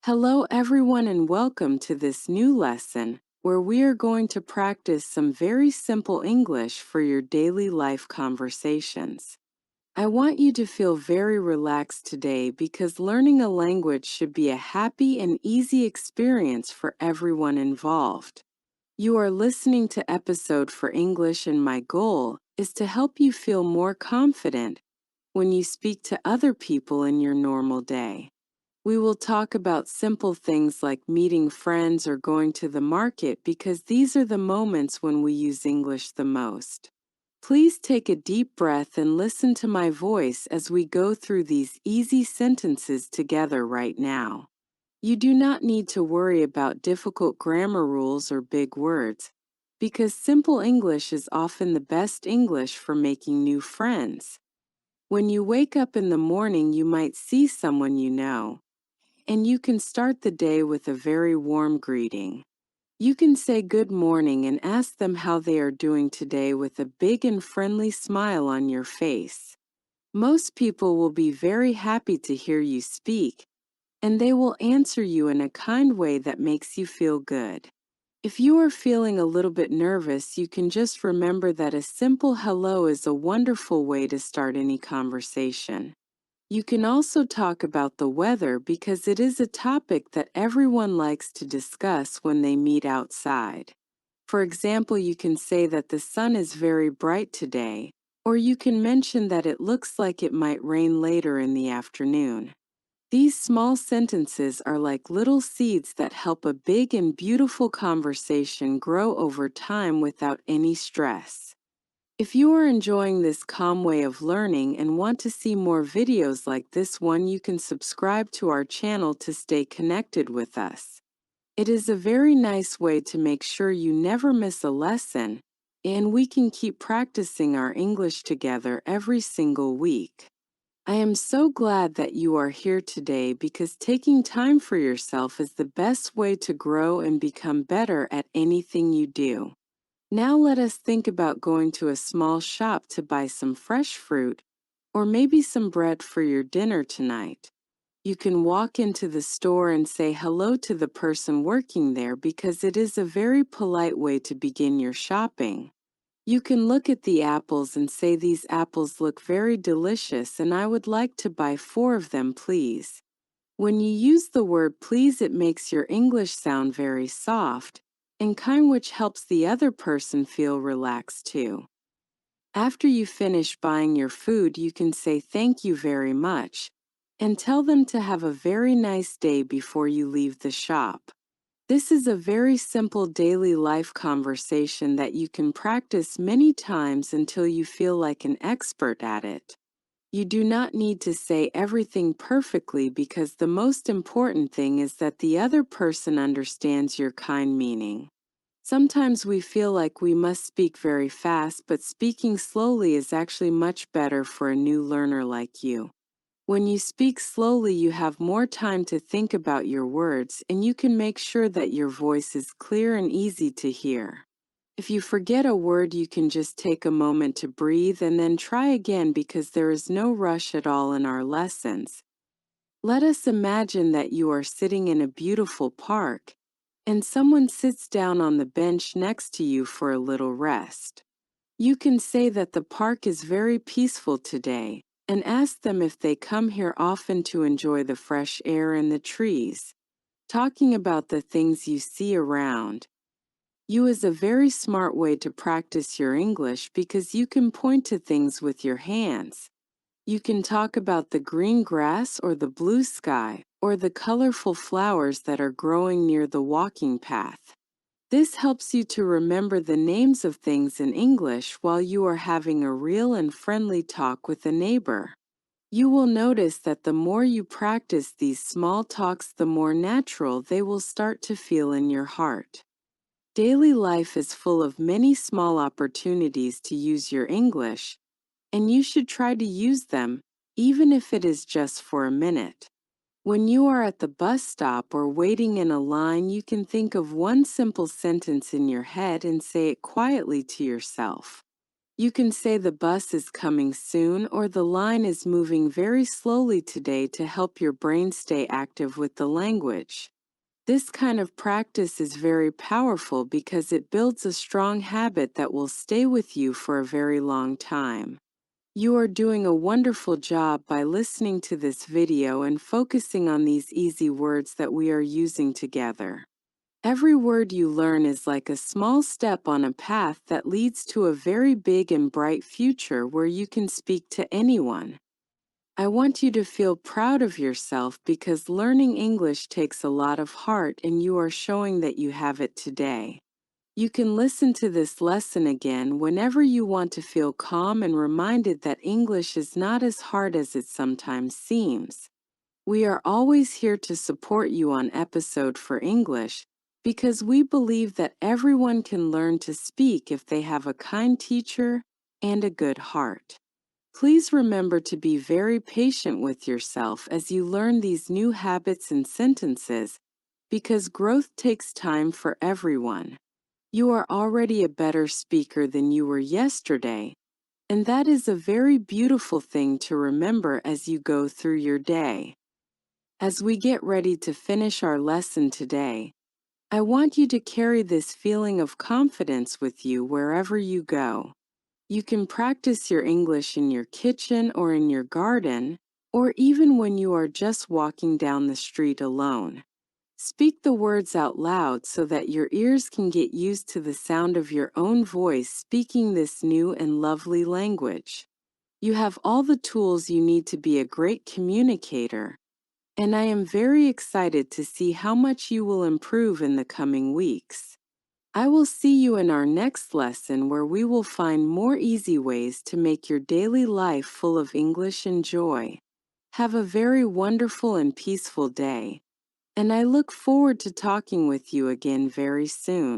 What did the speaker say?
Hello, everyone, and welcome to this new lesson where we are going to practice some very simple English for your daily life conversations. I want you to feel very relaxed today because learning a language should be a happy and easy experience for everyone involved. You are listening to episode for English, and my goal is to help you feel more confident when you speak to other people in your normal day. We will talk about simple things like meeting friends or going to the market because these are the moments when we use English the most. Please take a deep breath and listen to my voice as we go through these easy sentences together right now. You do not need to worry about difficult grammar rules or big words, because simple English is often the best English for making new friends. When you wake up in the morning, you might see someone you know, and you can start the day with a very warm greeting. You can say good morning and ask them how they are doing today with a big and friendly smile on your face. Most people will be very happy to hear you speak, and they will answer you in a kind way that makes you feel good. If you are feeling a little bit nervous, you can just remember that a simple hello is a wonderful way to start any conversation. You can also talk about the weather because it is a topic that everyone likes to discuss when they meet outside. For example, you can say that the sun is very bright today, or you can mention that it looks like it might rain later in the afternoon. These small sentences are like little seeds that help a big and beautiful conversation grow over time without any stress. If you are enjoying this calm way of learning and want to see more videos like this one, you can subscribe to our channel to stay connected with us. It is a very nice way to make sure you never miss a lesson, and we can keep practicing our English together every single week. I am so glad that you are here today because taking time for yourself is the best way to grow and become better at anything you do. Now let us think about going to a small shop to buy some fresh fruit, or maybe some bread for your dinner tonight. You can walk into the store and say hello to the person working there because it is a very polite way to begin your shopping. You can look at the apples and say, "These apples look very delicious and I would like to buy 4 of them, please." When you use the word please, it makes your English sound very soft and kind, which helps the other person feel relaxed too. After you finish buying your food, you can say thank you very much and tell them to have a very nice day before you leave the shop. This is a very simple daily life conversation that you can practice many times until you feel like an expert at it. You do not need to say everything perfectly because the most important thing is that the other person understands your kind meaning. Sometimes we feel like we must speak very fast, but speaking slowly is actually much better for a new learner like you. When you speak slowly, you have more time to think about your words, and you can make sure that your voice is clear and easy to hear. If you forget a word, you can just take a moment to breathe and then try again because there is no rush at all in our lessons. Let us imagine that you are sitting in a beautiful park and someone sits down on the bench next to you for a little rest. You can say that the park is very peaceful today and ask them if they come here often to enjoy the fresh air and the trees. Talking about the things you see around you is a very smart way to practice your English because you can point to things with your hands. You can talk about the green grass or the blue sky or the colorful flowers that are growing near the walking path. This helps you to remember the names of things in English while you are having a real and friendly talk with a neighbor. You will notice that the more you practice these small talks, the more natural they will start to feel in your heart. Daily life is full of many small opportunities to use your English, and you should try to use them, even if it is just for a minute. When you are at the bus stop or waiting in a line, you can think of one simple sentence in your head and say it quietly to yourself. You can say the bus is coming soon or the line is moving very slowly today to help your brain stay active with the language. This kind of practice is very powerful because it builds a strong habit that will stay with you for a very long time. You are doing a wonderful job by listening to this video and focusing on these easy words that we are using together. Every word you learn is like a small step on a path that leads to a very big and bright future where you can speak to anyone. I want you to feel proud of yourself because learning English takes a lot of heart and you are showing that you have it today. You can listen to this lesson again whenever you want to feel calm and reminded that English is not as hard as it sometimes seems. We are always here to support you on Episode for English because we believe that everyone can learn to speak if they have a kind teacher and a good heart. Please remember to be very patient with yourself as you learn these new habits and sentences because growth takes time for everyone. You are already a better speaker than you were yesterday, and that is a very beautiful thing to remember as you go through your day. As we get ready to finish our lesson today, I want you to carry this feeling of confidence with you wherever you go. You can practice your English in your kitchen or in your garden, or even when you are just walking down the street alone. Speak the words out loud so that your ears can get used to the sound of your own voice speaking this new and lovely language. You have all the tools you need to be a great communicator, and I am very excited to see how much you will improve in the coming weeks. I will see you in our next lesson where we will find more easy ways to make your daily life full of English and joy. Have a very wonderful and peaceful day, and I look forward to talking with you again very soon.